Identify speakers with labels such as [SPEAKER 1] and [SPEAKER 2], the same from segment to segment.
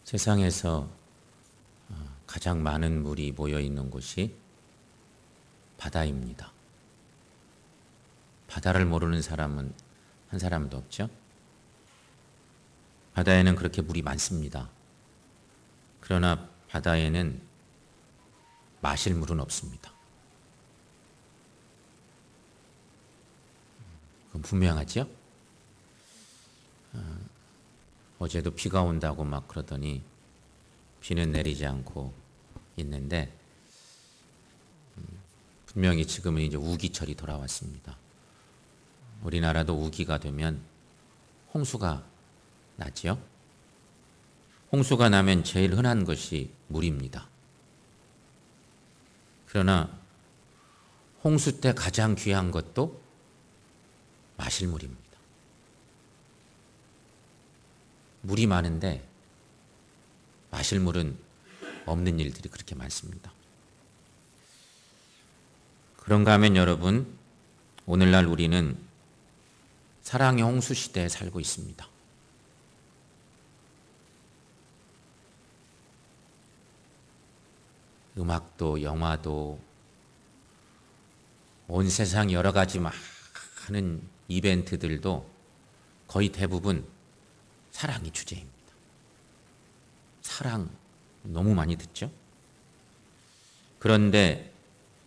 [SPEAKER 1] 세상에서 가장 많은 물이 모여 있는 곳이 바다입니다. 바다를 모르는 사람은 한 사람도 없죠. 바다에는 그렇게 물이 많습니다. 그러나 바다에는 마실 물은 없습니다. 그건 분명하죠? 어제도 비가 온다고 막 그러더니 비는 내리지 않고 있는데 분명히 지금은 이제 우기철이 돌아왔습니다. 우리나라도 우기가 되면 홍수가 나죠. 홍수가 나면 제일 흔한 것이 물입니다. 그러나 홍수 때 가장 귀한 것도 마실 물입니다. 물이 많은데 마실 물은 없는 일들이 그렇게 많습니다. 그런가 하면 여러분, 오늘날 우리는 사랑의 홍수 시대에 살고 있습니다. 음악도 영화도 온 세상 여러 가지 많은 이벤트들도 거의 대부분 사랑이 주제입니다. 사랑 너무 많이 듣죠? 그런데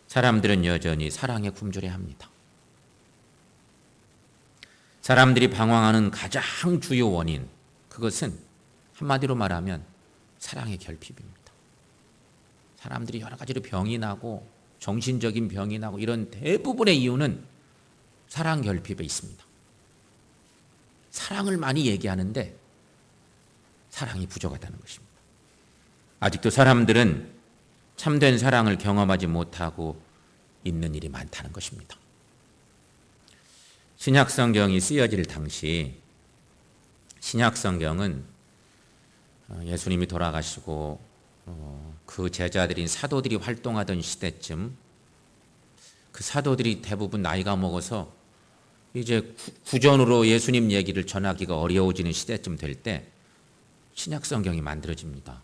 [SPEAKER 1] 사람들은 여전히 사랑에 굶주려합니다. 사람들이 방황하는 가장 주요 원인, 그것은 한마디로 말하면 사랑의 결핍입니다. 사람들이 여러 가지로 병이 나고 정신적인 병이 나고 이런 대부분의 이유는 사랑 결핍에 있습니다. 사랑을 많이 얘기하는데 사랑이 부족하다는 것입니다. 아직도 사람들은 참된 사랑을 경험하지 못하고 있는 일이 많다는 것입니다. 신약 성경이 쓰여질 당시 신약 성경은 예수님이 돌아가시고 그 제자들인 사도들이 활동하던 시대쯤, 그 사도들이 대부분 나이가 먹어서 이제 구전으로 예수님 얘기를 전하기가 어려워지는 시대쯤 될 때 신약 성경이 만들어집니다.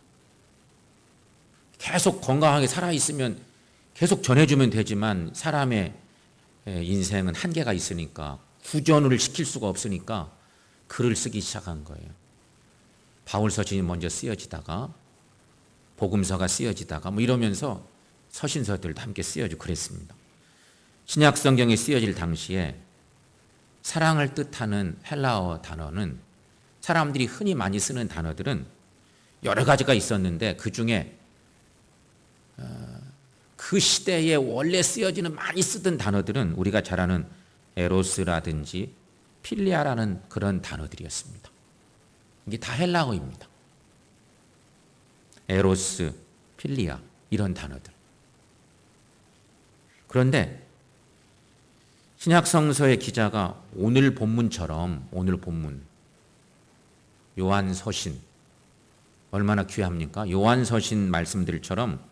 [SPEAKER 1] 계속 건강하게 살아있으면 계속 전해주면 되지만 사람의 인생은 한계가 있으니까 구전을 시킬 수가 없으니까 글을 쓰기 시작한 거예요. 바울서신이 먼저 쓰여지다가 복음서가 쓰여지다가 이러면서 서신서들도 함께 쓰여지고 그랬습니다. 신약 성경이 쓰여질 당시에 사랑을 뜻하는 헬라어 단어는, 사람들이 흔히 많이 쓰는 단어들은 여러 가지가 있었는데 그 중에 그 시대에 원래 쓰여지는 많이 쓰던 단어들은 우리가 잘 아는 에로스라든지 필리아라는 그런 단어들이었습니다. 이게 다 헬라어입니다. 에로스, 필리아 이런 단어들. 그런데 신약 성서의 기자가 오늘 본문처럼, 오늘 본문 요한서신 얼마나 귀합니까? 요한서신 말씀들처럼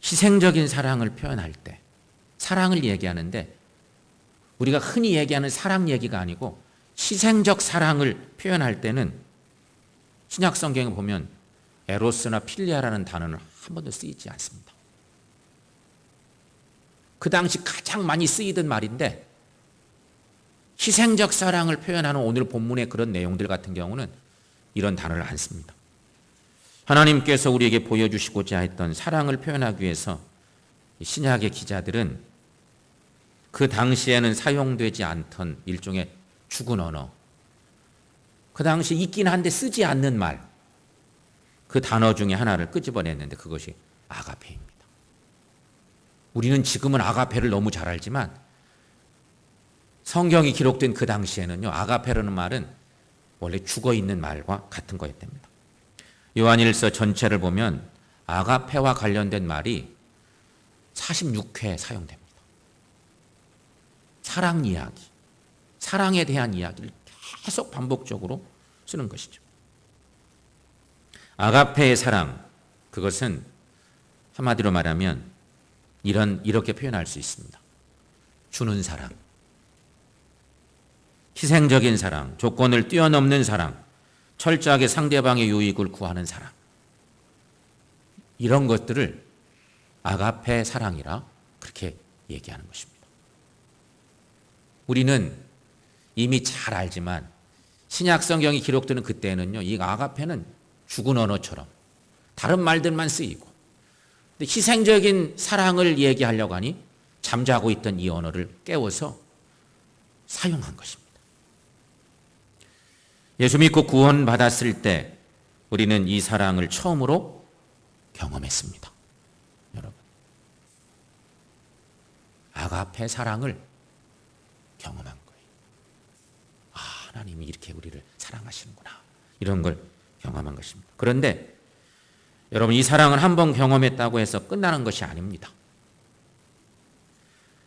[SPEAKER 1] 희생적인 사랑을 표현할 때, 사랑을 얘기하는데 우리가 흔히 얘기하는 사랑 얘기가 아니고 희생적 사랑을 표현할 때는 신약 성경에 보면 에로스나 필리아라는 단어는 한 번도 쓰이지 않습니다. 그 당시 가장 많이 쓰이던 말인데 희생적 사랑을 표현하는 오늘 본문의 그런 내용들 같은 경우는 이런 단어를 안 씁니다. 하나님께서 우리에게 보여주시고자 했던 사랑을 표현하기 위해서 신약의 기자들은 그 당시에는 사용되지 않던 일종의 죽은 언어, 그 당시 있긴 한데 쓰지 않는 말, 그 단어 중에 하나를 끄집어냈는데 그것이 아가페입니다. 우리는 지금은 아가페를 너무 잘 알지만 성경이 기록된 그 당시에는요, 아가페라는 말은 원래 죽어있는 말과 같은 거였답니다. 요한일서 전체를 보면 아가페와 관련된 말이 46회 사용됩니다. 사랑 이야기, 사랑에 대한 이야기를 계속 반복적으로 쓰는 것이죠. 아가페의 사랑, 그것은 한마디로 말하면 이렇게 표현할 수 있습니다. 주는 사랑. 희생적인 사랑, 조건을 뛰어넘는 사랑, 철저하게 상대방의 유익을 구하는 사랑. 이런 것들을 아가페 사랑이라 그렇게 얘기하는 것입니다. 우리는 이미 잘 알지만 신약 성경이 기록되는 그때는요, 이 아가페는 죽은 언어처럼 다른 말들만 쓰이고, 근데 희생적인 사랑을 얘기하려고 하니 잠자고 있던 이 언어를 깨워서 사용한 것입니다. 예수 믿고 구원받았을 때 우리는 이 사랑을 처음으로 경험했습니다. 여러분, 아가페 사랑을 경험한 거예요. 아, 하나님이 이렇게 우리를 사랑하시는구나, 이런 걸 경험한 것입니다. 그런데 여러분, 이 사랑을 한번 경험했다고 해서 끝나는 것이 아닙니다.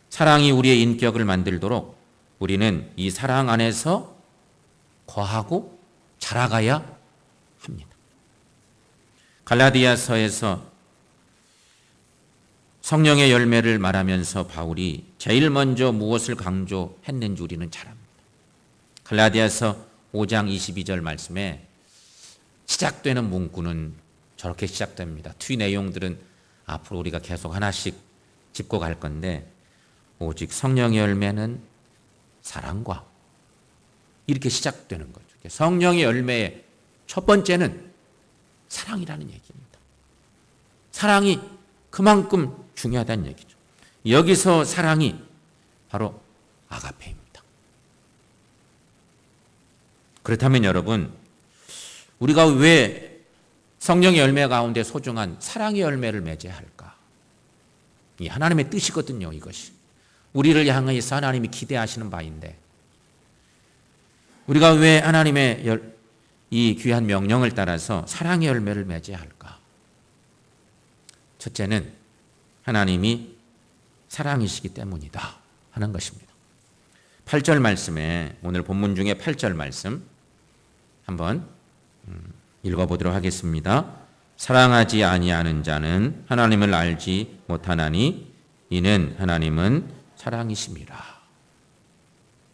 [SPEAKER 1] 사랑이 우리의 인격을 만들도록 우리는 이 사랑 안에서 거하고 자라가야 합니다. 갈라디아서에서 성령의 열매를 말하면서 바울이 제일 먼저 무엇을 강조했는지 우리는 잘 압니다. 갈라디아서 5장 22절 말씀에 시작되는 문구는 저렇게 시작됩니다. 뒤 내용들은 앞으로 우리가 계속 하나씩 짚고 갈 건데, 오직 성령의 열매는 사랑과, 이렇게 시작되는 거죠. 성령의 열매의 첫 번째는 사랑이라는 얘기입니다. 사랑이 그만큼 중요하다는 얘기죠. 여기서 사랑이 바로 아가페입니다. 그렇다면 여러분, 우리가 왜 성령의 열매 가운데 소중한 사랑의 열매를 맺어야 할까? 이 하나님의 뜻이거든요, 이것이. 우리를 향해서 하나님이 기대하시는 바인데, 우리가 왜 하나님의 이 귀한 명령을 따라서 사랑의 열매를 맺어야 할까? 첫째는 하나님이 사랑이시기 때문이다 하는 것입니다. 8절 말씀에, 오늘 본문 중에 8절 말씀 한번 읽어보도록 하겠습니다. 사랑하지 아니하는 자는 하나님을 알지 못하나니 이는 하나님은 사랑이심이라.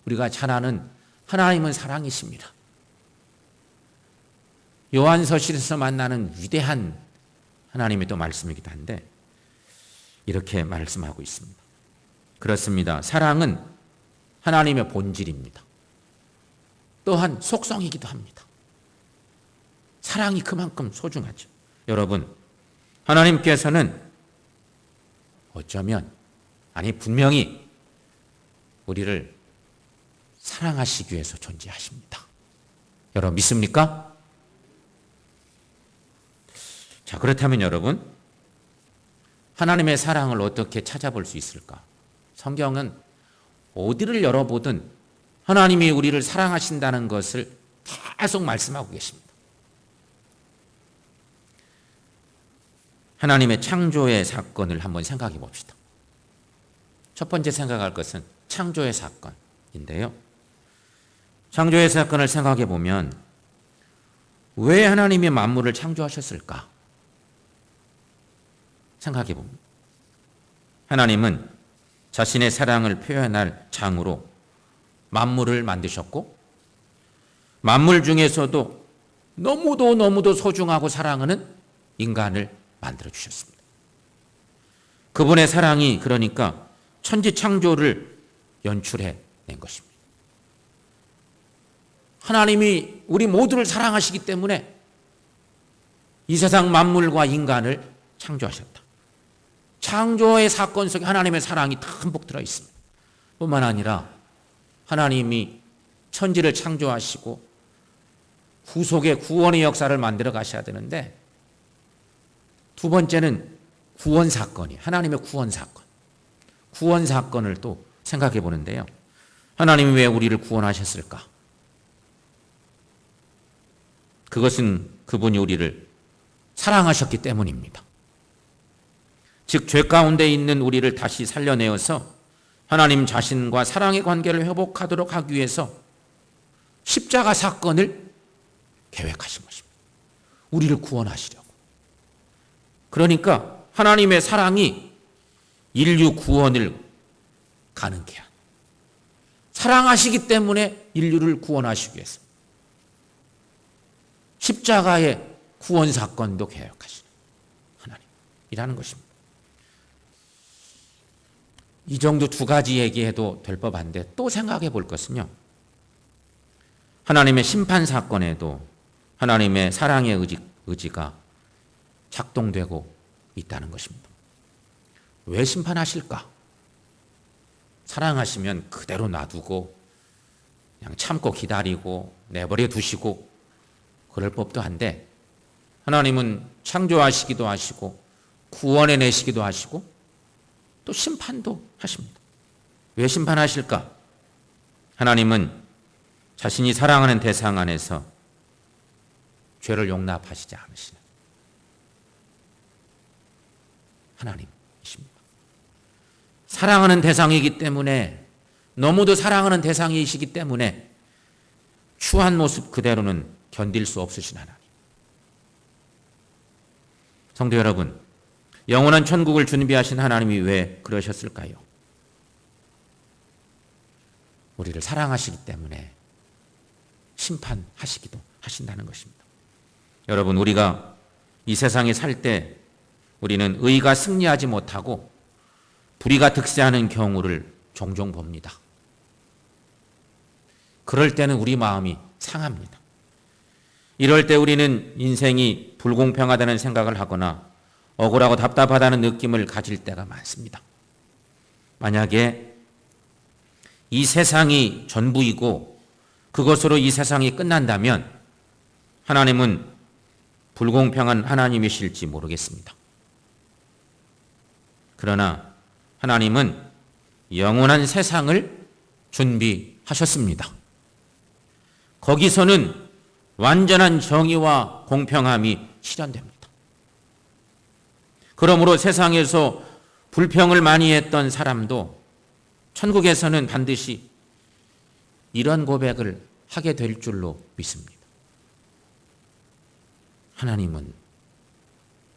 [SPEAKER 1] 우리가 잘 아는 하나님은 사랑이십니다. 요한서실에서 만나는 위대한 하나님의 또 말씀이기도 한데 이렇게 말씀하고 있습니다. 그렇습니다. 사랑은 하나님의 본질입니다. 또한 속성이기도 합니다. 사랑이 그만큼 소중하죠. 여러분, 하나님께서는 어쩌면, 아니 분명히 우리를 사랑하시기 위해서 존재하십니다. 여러분 믿습니까? 자, 그렇다면 여러분, 하나님의 사랑을 어떻게 찾아볼 수 있을까? 성경은 어디를 열어보든 하나님이 우리를 사랑하신다는 것을 계속 말씀하고 계십니다. 하나님의 창조의 사건을 한번 생각해 봅시다. 첫 번째 생각할 것은 창조의 사건인데요. 창조의 사건을 생각해 보면 왜 하나님이 만물을 창조하셨을까? 생각해 봅니다. 하나님은 자신의 사랑을 표현할 장으로 만물을 만드셨고, 만물 중에서도 너무도 소중하고 사랑하는 인간을 만들어주셨습니다. 그분의 사랑이 그러니까 천지창조를 연출해 낸 것입니다. 하나님이 우리 모두를 사랑하시기 때문에 이 세상 만물과 인간을 창조하셨다. 창조의 사건 속에 하나님의 사랑이 듬뿍 들어 있습니다. 뿐만 아니라 하나님이 천지를 창조하시고 후속에 구원의 역사를 만들어 가셔야 되는데, 두 번째는 구원 사건이에요. 하나님의 구원 사건. 구원 사건을 또 생각해 보는데요. 하나님이 왜 우리를 구원하셨을까? 그것은 그분이 우리를 사랑하셨기 때문입니다. 즉, 죄 가운데 있는 우리를 다시 살려내어서 하나님 자신과 사랑의 관계를 회복하도록 하기 위해서 십자가 사건을 계획하신 것입니다. 우리를 구원하시려고. 그러니까 하나님의 사랑이 인류 구원을 가능케 한, 사랑하시기 때문에 인류를 구원하시기 위해서 십자가의 구원 사건도 계획하시는 하나님이라는 것입니다. 이 정도 두 가지 얘기해도 될 법한데 또 생각해 볼 것은요. 하나님의 심판 사건에도 하나님의 사랑의 의지가 작동되고 있다는 것입니다. 왜 심판하실까? 사랑하시면 그대로 놔두고 그냥 참고 기다리고 내버려 두시고 그럴 법도 한데 하나님은 창조하시기도 하시고 구원해내시기도 하시고 또 심판도 하십니다. 왜 심판하실까? 하나님은 자신이 사랑하는 대상 안에서 죄를 용납하시지 않으시는 하나님이십니다. 사랑하는 대상이기 때문에 너무도 사랑하는 대상이시기 때문에 추한 모습 그대로는 견딜 수 없으신 하나님. 성도 여러분, 영원한 천국을 준비하신 하나님이 왜 그러셨을까요? 우리를 사랑하시기 때문에 심판하시기도 하신다는 것입니다. 여러분, 우리가 이 세상에 살 때 우리는 의가 승리하지 못하고 불의가 득세하는 경우를 종종 봅니다. 그럴 때는 우리 마음이 상합니다. 이럴 때 우리는 인생이 불공평하다는 생각을 하거나 억울하고 답답하다는 느낌을 가질 때가 많습니다. 만약에 이 세상이 전부이고 그것으로 이 세상이 끝난다면 하나님은 불공평한 하나님이실지 모르겠습니다. 그러나 하나님은 영원한 세상을 준비하셨습니다. 거기서는 완전한 정의와 공평함이 실현됩니다. 그러므로 세상에서 불평을 많이 했던 사람도 천국에서는 반드시 이런 고백을 하게 될 줄로 믿습니다. 하나님은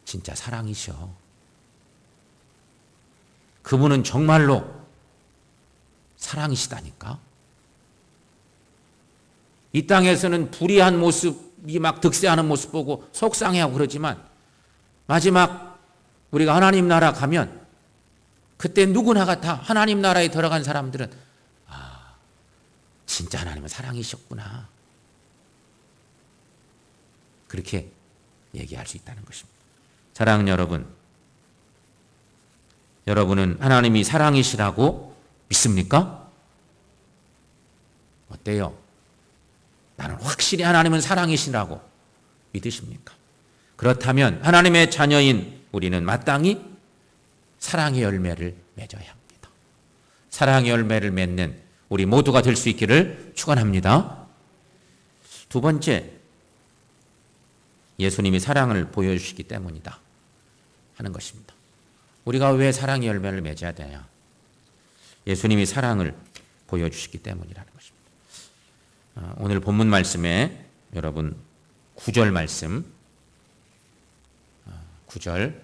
[SPEAKER 1] 진짜 사랑이셔. 그분은 정말로 사랑이시다니까. 이 땅에서는 불의한 모습이 막 득세하는 모습 보고 속상해하고 그러지만 마지막 우리가 하나님 나라 가면 그때 누구나가 다 하나님 나라에 들어간 사람들은 진짜 하나님은 사랑이셨구나. 그렇게 얘기할 수 있다는 것입니다. 사랑하는 여러분, 여러분은 하나님이 사랑이시라고 믿습니까? 어때요? 나는 확실히 하나님은 사랑이시라고 믿으십니까? 그렇다면 하나님의 자녀인 우리는 마땅히 사랑의 열매를 맺어야 합니다. 사랑의 열매를 맺는 우리 모두가 될 수 있기를 축원합니다. 두 번째, 예수님이 사랑을 보여주시기 때문이다 하는 것입니다. 우리가 왜 사랑의 열매를 맺어야 되냐? 예수님이 사랑을 보여주시기 때문이라는 것입니다. 오늘 본문 말씀에 여러분 9절 말씀 9절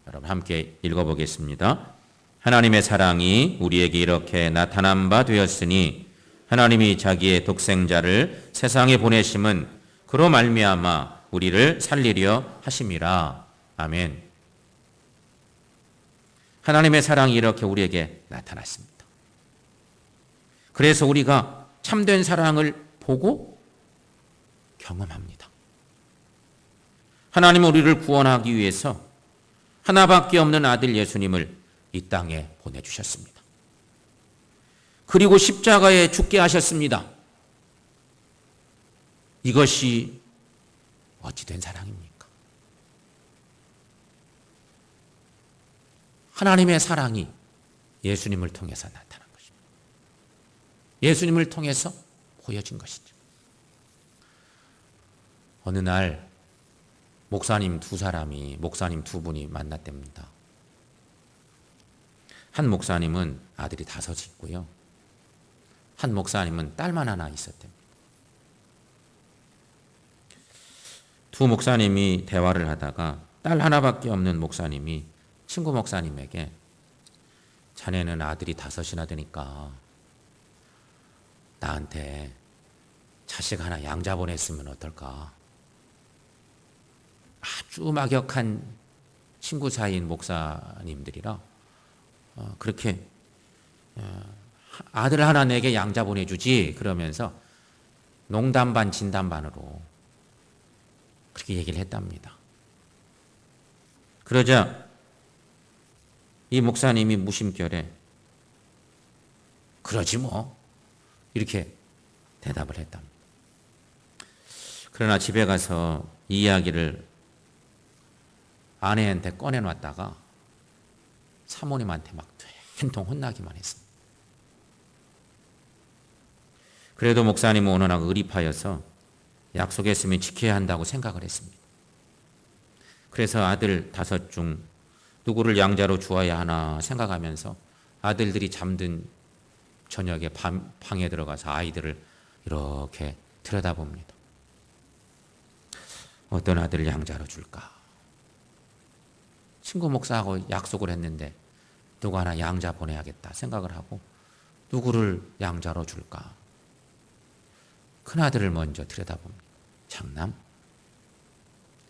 [SPEAKER 1] 여러분 함께 읽어보겠습니다. 하나님의 사랑이 우리에게 이렇게 나타난 바 되었으니 하나님이 자기의 독생자를 세상에 보내심은 그로 말미암아 우리를 살리려 하심이라. 아멘. 하나님의 사랑이 이렇게 우리에게 나타났습니다. 그래서 우리가 참된 사랑을 보고 경험합니다. 하나님은 우리를 구원하기 위해서 하나밖에 없는 아들 예수님을 이 땅에 보내주셨습니다. 그리고 십자가에 죽게 하셨습니다. 이것이 어찌 된 사랑입니까? 하나님의 사랑이 예수님을 통해서 나타난 것입니다. 예수님을 통해서 보여진 것이죠. 어느 날 목사님 두 분이 만났답니다. 한 목사님은 아들이 5이 있고요. 한 목사님은 딸만 하나 있었답니다. 두 목사님이 대화를 하다가 딸 하나밖에 없는 목사님이 친구 목사님에게 자네는 아들이 5이나 되니까 나한테 자식 하나 양자 보냈으면 어떨까? 아주 막역한 친구 사이인 목사님들이라 그렇게 아들 하나 내게 양자 보내주지 그러면서 농담 반 진담 반으로 그렇게 얘기를 했답니다. 그러자 이 목사님이 무심결에 그러지 뭐 이렇게 대답을 했답니다. 그러나 집에 가서 이 이야기를 아내한테 꺼내놨다가 사모님한테 막 된통 혼나기만 했습니다. 그래도 목사님은 어느 날 의리파여서 약속했으면 지켜야 한다고 생각을 했습니다. 그래서 아들 5 중 누구를 양자로 주어야 하나 생각하면서 아들들이 잠든 저녁에 방에 들어가서 아이들을 이렇게 들여다봅니다. 어떤 아들을 양자로 줄까? 친구 목사하고 약속을 했는데 누구 하나 양자 보내야겠다 생각을 하고 누구를 양자로 줄까? 큰아들을 먼저 들여다봅니다. 장남?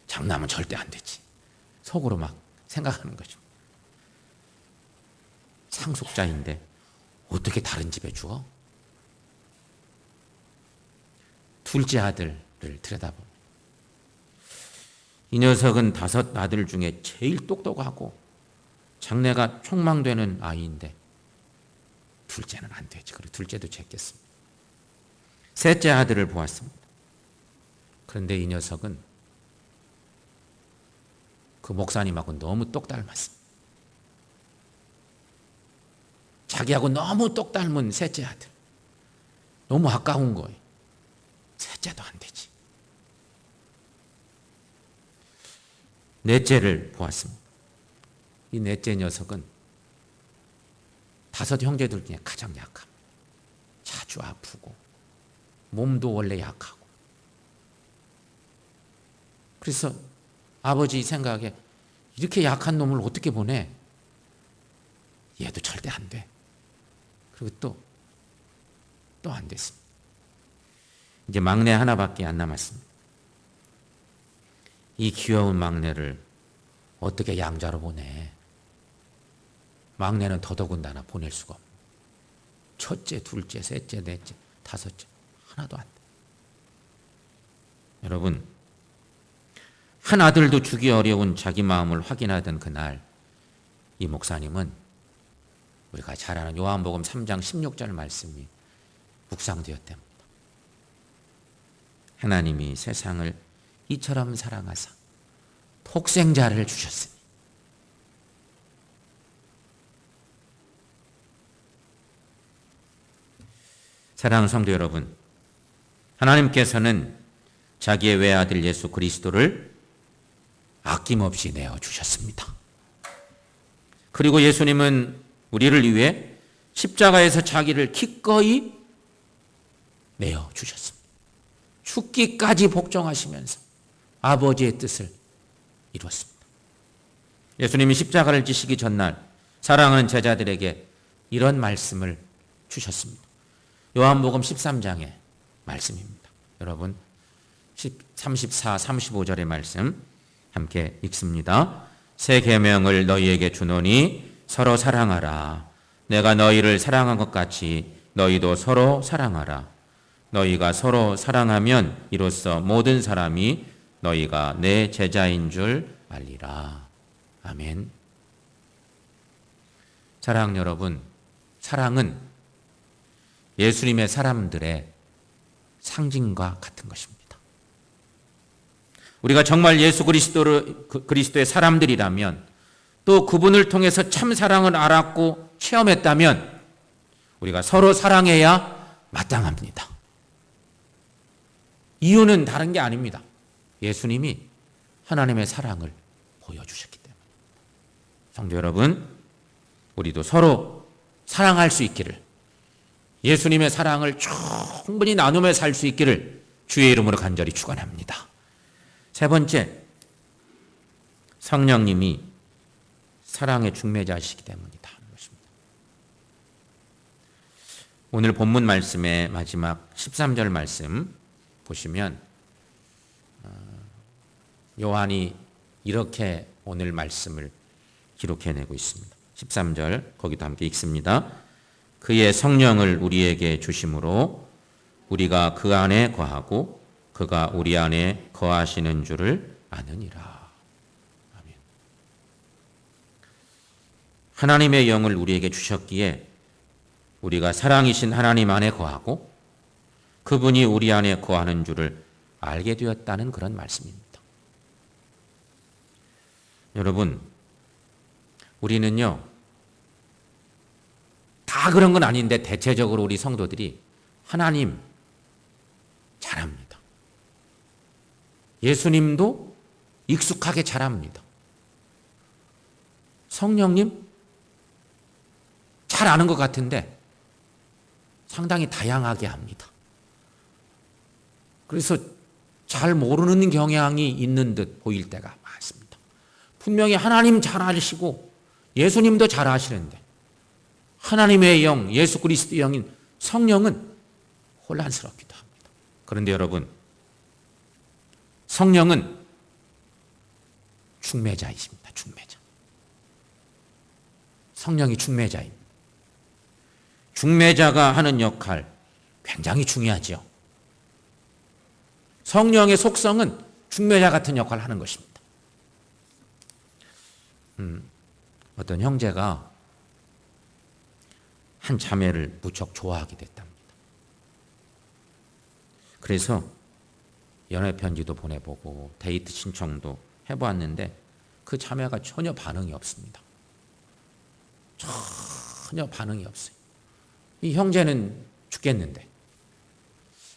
[SPEAKER 1] 장남은 절대 안 되지. 속으로 막 생각하는 거죠. 상속자인데 어떻게 다른 집에 주어? 둘째 아들을 들여다봅니다. 이 녀석은 5 아들 중에 제일 똑똑하고 장래가 촉망되는 아이인데 둘째는 안 되지. 그리고 둘째도 제꼈습니다. 셋째 아들을 보았습니다. 그런데 이 녀석은 그 목사님하고 너무 똑 닮았습니다. 자기하고 너무 똑 닮은 셋째 아들. 너무 아까운 거예요. 셋째도 안 되지. 넷째를 보았습니다. 이 넷째 녀석은 5 형제들 중에 가장 약합니다. 자주 아프고 몸도 원래 약하고. 그래서 아버지 생각에 이렇게 약한 놈을 어떻게 보내? 얘도 절대 안 돼. 그리고 또 안 됐습니다. 이제 막내 하나밖에 안 남았습니다. 이 귀여운 막내를 어떻게 양자로 보내? 막내는 더더군다나 보낼 수가 없고 첫째, 둘째, 셋째, 넷째, 5째 하나도 안 돼. 여러분, 한 아들도 주기 어려운 자기 마음을 확인하던 그날 이 목사님은 우리가 잘 아는 요한복음 3장 16절 말씀이 묵상되었답니다. 하나님이 세상을 이처럼 사랑하사 독생자를 주셨으니 사랑하는 성도 여러분, 하나님께서는 자기의 외아들 예수 그리스도를 아낌없이 내어주셨습니다. 그리고 예수님은 우리를 위해 십자가에서 자기를 기꺼이 내어주셨습니다. 죽기까지 복종하시면서 아버지의 뜻을 이뤘습니다. 예수님이 십자가를 지시기 전날 사랑하는 제자들에게 이런 말씀을 주셨습니다. 요한복음 13장의 말씀입니다. 여러분 34, 35절의 말씀 함께 읽습니다. 새 계명을 너희에게 주노니 서로 사랑하라. 내가 너희를 사랑한 것 같이 너희도 서로 사랑하라. 너희가 서로 사랑하면 이로써 모든 사람이 너희가 내 제자인 줄 알리라. 아멘. 사랑 여러분, 사랑은 예수님의 사람들의 상징과 같은 것입니다. 우리가 정말 예수 그리스도의 사람들이라면 또 그분을 통해서 참 사랑을 알았고 체험했다면 우리가 서로 사랑해야 마땅합니다. 이유는 다른 게 아닙니다. 예수님이 하나님의 사랑을 보여주셨기 때문에. 성도 여러분, 우리도 서로 사랑할 수 있기를, 예수님의 사랑을 충분히 나누며 살 수 있기를 주의 이름으로 간절히 축원합니다. 세 번째, 성령님이 사랑의 중매자이시기 때문이다. 오늘 본문 말씀의 마지막 13절 말씀 보시면 요한이 이렇게 오늘 말씀을 기록해내고 있습니다. 13절 거기도 함께 읽습니다. 그의 성령을 우리에게 주심으로 우리가 그 안에 거하고 그가 우리 안에 거하시는 줄을 아느니라. 아멘. 하나님의 영을 우리에게 주셨기에 우리가 사랑이신 하나님 안에 거하고 그분이 우리 안에 거하는 줄을 알게 되었다는 그런 말씀입니다. 여러분, 우리는요, 다 그런 건 아닌데 대체적으로 우리 성도들이 하나님 잘합니다. 예수님도 익숙하게 잘합니다. 성령님 잘 아는 것 같은데 상당히 다양하게 합니다. 그래서 잘 모르는 경향이 있는 듯 보일 때가 많습니다. 분명히 하나님 잘 아시고 예수님도 잘 아시는데 하나님의 영, 예수 그리스도의 영인 성령은 혼란스럽기도 합니다. 그런데 여러분, 성령은 중매자이십니다. 중매자. 성령이 중매자입니다. 중매자가 하는 역할 굉장히 중요하죠. 성령의 속성은 중매자 같은 역할을 하는 것입니다. 어떤 형제가 한 자매를 무척 좋아하게 됐답니다. 그래서 연애 편지도 보내보고 데이트 신청도 해보았는데 그 자매가 전혀 반응이 없습니다. 전혀 반응이 없어요. 이 형제는 죽겠는데.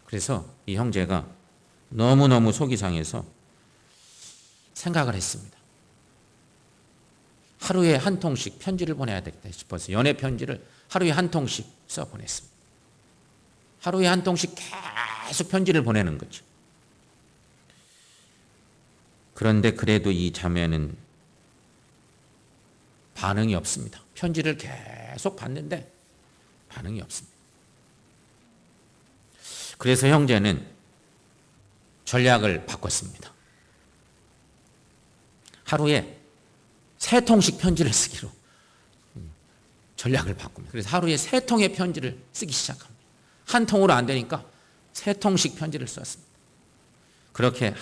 [SPEAKER 1] 그래서 이 형제가 너무너무 속이 상해서 생각을 했습니다. 하루에 한 통씩 편지를 보내야 되겠다 싶어서 연애 편지를 하루에 한 통씩 써 보냈습니다. 하루에 한 통씩 계속 편지를 보내는 거죠. 그런데 그래도 이 자매는 반응이 없습니다. 편지를 계속 받는데 반응이 없습니다. 그래서 형제는 전략을 바꿨습니다. 하루에 3통씩 편지를 쓰기로 전략을 바꿉니다. 그래서 하루에 3통의 편지를 쓰기 시작합니다. 한 통으로 안 되니까 3통씩 편지를 썼습니다. 그렇게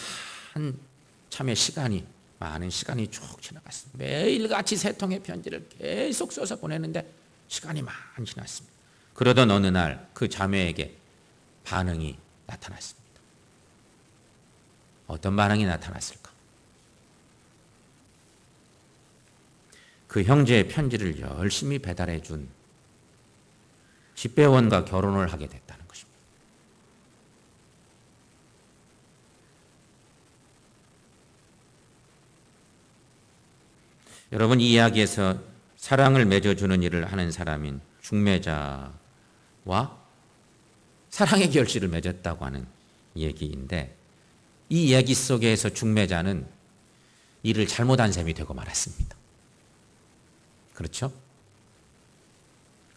[SPEAKER 1] 한참의 시간이, 많은 시간이 쭉 지나갔습니다. 매일같이 3통의 편지를 계속 써서 보내는데 시간이 많이 지났습니다. 그러던 어느 날 그 자매에게 반응이 나타났습니다. 어떤 반응이 나타났을까? 그 형제의 편지를 열심히 배달해 준 집배원과 결혼을 하게 됐다는 것입니다. 여러분, 이 이야기에서 사랑을 맺어주는 일을 하는 사람인 중매자와 사랑의 결실을 맺었다고 하는 얘기인데, 이 이야기 속에서 중매자는 일을 잘못한 셈이 되고 말았습니다. 그렇죠?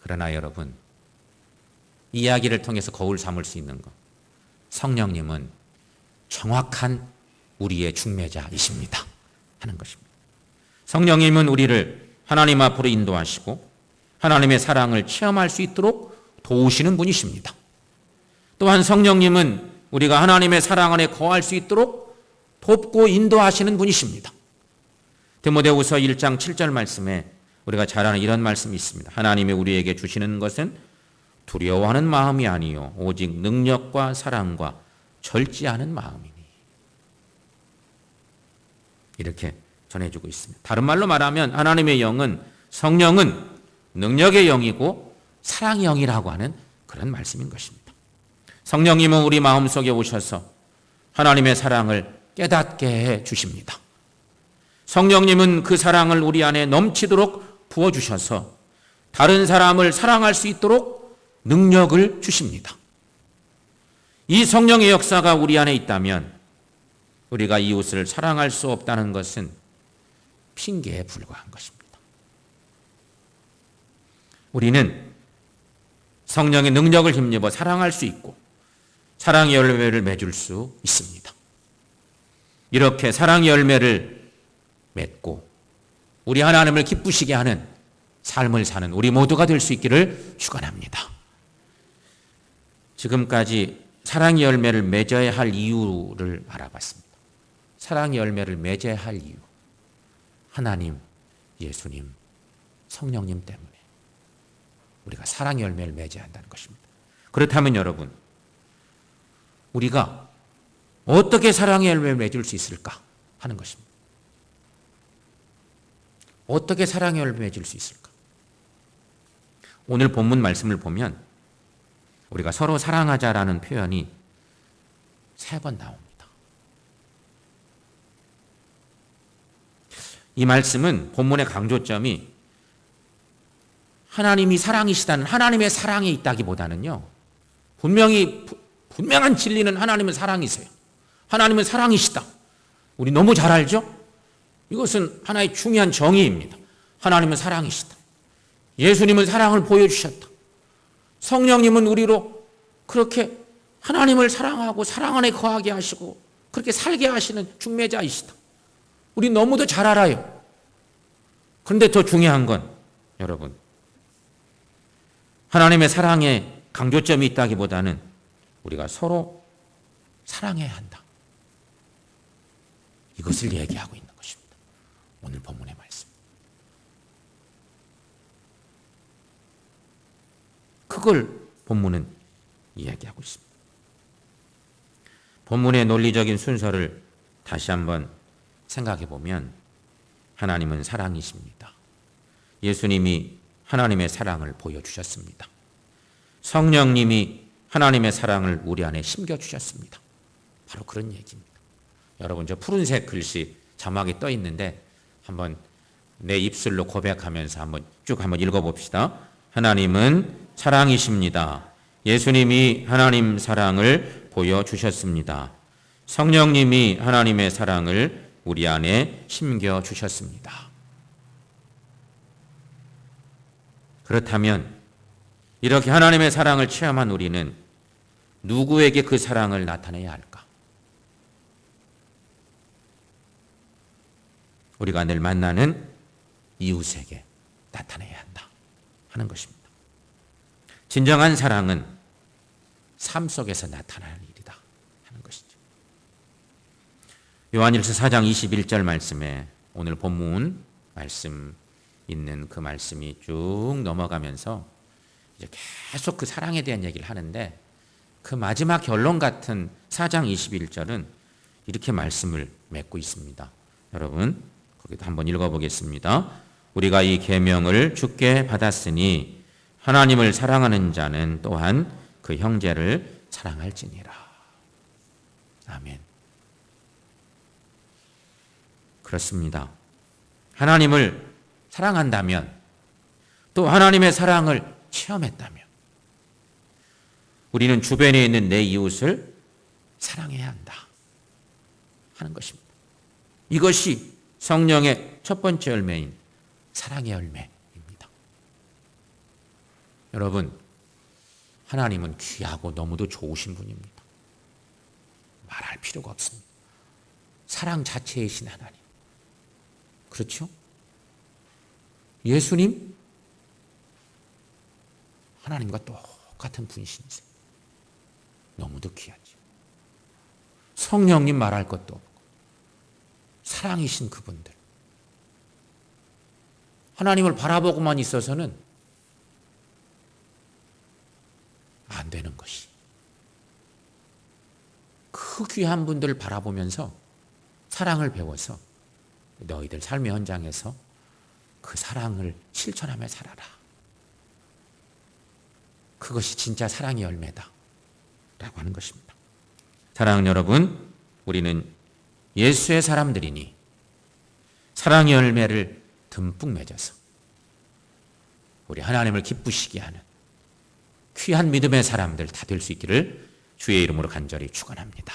[SPEAKER 1] 그러나 여러분, 이 이야기를 통해서 거울 삼을 수 있는 것, 성령님은 정확한 우리의 중매자이십니다 하는 것입니다. 성령님은 우리를 하나님 앞으로 인도하시고 하나님의 사랑을 체험할 수 있도록 도우시는 분이십니다. 또한 성령님은 우리가 하나님의 사랑 안에 거할 수 있도록 돕고 인도하시는 분이십니다. 디모데후서 1장 7절 말씀에 우리가 잘 아는 이런 말씀이 있습니다. 하나님이 우리에게 주시는 것은 두려워하는 마음이 아니요 오직 능력과 사랑과 절제하는 마음이니. 이렇게 전해주고 있습니다. 다른 말로 말하면 하나님의 영은, 성령은 능력의 영이고 사랑의 영이라고 하는 그런 말씀인 것입니다. 성령님은 우리 마음속에 오셔서 하나님의 사랑을 깨닫게 해 주십니다. 성령님은 그 사랑을 우리 안에 넘치도록 부어주셔서 다른 사람을 사랑할 수 있도록 능력을 주십니다. 이 성령의 역사가 우리 안에 있다면 우리가 이웃을 사랑할 수 없다는 것은 핑계에 불과한 것입니다. 우리는 성령의 능력을 힘입어 사랑할 수 있고 사랑의 열매를 맺을 수 있습니다. 이렇게 사랑의 열매를 맺고 우리 하나님을 기쁘시게 하는 삶을 사는 우리 모두가 될 수 있기를 축원합니다. 지금까지 사랑의 열매를 맺어야 할 이유를 알아봤습니다. 사랑의 열매를 맺어야 할 이유. 하나님, 예수님, 성령님 때문에 우리가 사랑의 열매를 맺어야 한다는 것입니다. 그렇다면 여러분, 우리가 어떻게 사랑의 열매를 맺을 수 있을까 하는 것입니다. 어떻게 사랑의 열매를 맺을 수 있을까? 오늘 본문 말씀을 보면 우리가 서로 사랑하자라는 표현이 3번 나옵니다. 이 말씀은 본문의 강조점이 하나님이 사랑이시다는 하나님의 사랑에 있다기보다는요, 분명한 진리는 하나님은 사랑이세요. 하나님은 사랑이시다. 우리 너무 잘 알죠? 이것은 하나의 중요한 정의입니다. 하나님은 사랑이시다. 예수님은 사랑을 보여주셨다. 성령님은 우리로 그렇게 하나님을 사랑하고 사랑 안에 거하게 하시고 그렇게 살게 하시는 중매자이시다. 우리 너무도 잘 알아요. 그런데 더 중요한 건 여러분, 하나님의 사랑에 강조점이 있다기보다는 우리가 서로 사랑해야 한다. 이것을 얘기하고 있는 것입니다. 오늘 본문의 말씀. 그걸 본문은 이야기하고 있습니다. 본문의 논리적인 순서를 다시 한번 생각해 보면 하나님은 사랑이십니다. 예수님이 하나님의 사랑을 보여주셨습니다. 성령님이 하나님의 사랑을 우리 안에 심겨주셨습니다. 바로 그런 얘기입니다. 여러분, 저 푸른색 글씨 자막이 떠 있는데 한번 내 입술로 고백하면서 한번 읽어봅시다. 하나님은 사랑이십니다. 예수님이 하나님 사랑을 보여주셨습니다. 성령님이 하나님의 사랑을 우리 안에 심겨주셨습니다. 그렇다면 이렇게 하나님의 사랑을 체험한 우리는 누구에게 그 사랑을 나타내야 할까? 우리가 늘 만나는 이웃에게 나타내야 한다 하는 것입니다. 진정한 사랑은 삶 속에서 나타나는 일이다 하는 것이죠. 요한일서 4장 21절 말씀에 오늘 본문 말씀 있는 그 말씀이 쭉 넘어가면서 이제 계속 그 사랑에 대한 얘기를 하는데 그 마지막 결론 같은 4장 21절은 이렇게 말씀을 맺고 있습니다. 여러분, 거기도 한번 읽어보겠습니다. 우리가 이 계명을 주께 받았으니 하나님을 사랑하는 자는 또한 그 형제를 사랑할지니라. 아멘. 그렇습니다. 하나님을 사랑한다면 또 하나님의 사랑을 체험했다면 우리는 주변에 있는 내 이웃을 사랑해야 한다 하는 것입니다. 이것이 성령의 첫 번째 열매인 사랑의 열매입니다. 여러분, 하나님은 귀하고 너무도 좋으신 분입니다. 말할 필요가 없습니다. 사랑 자체이신 하나님. 그렇죠? 예수님, 하나님과 똑같은 분이신지 너무도 귀하죠. 성령님 말할 것도 없고 사랑이신 그분들. 하나님을 바라보고만 있어서는 안 되는 것이. 그 귀한 분들을 바라보면서 사랑을 배워서 너희들 삶의 현장에서 그 사랑을 실천하며 살아라. 그것이 진짜 사랑의 열매다 라고 하는 것입니다. 사랑하는 여러분, 우리는 예수의 사람들이니 사랑의 열매를 듬뿍 맺어서 우리 하나님을 기쁘시게 하는 귀한 믿음의 사람들 다 될 수 있기를 주의 이름으로 간절히 축원합니다.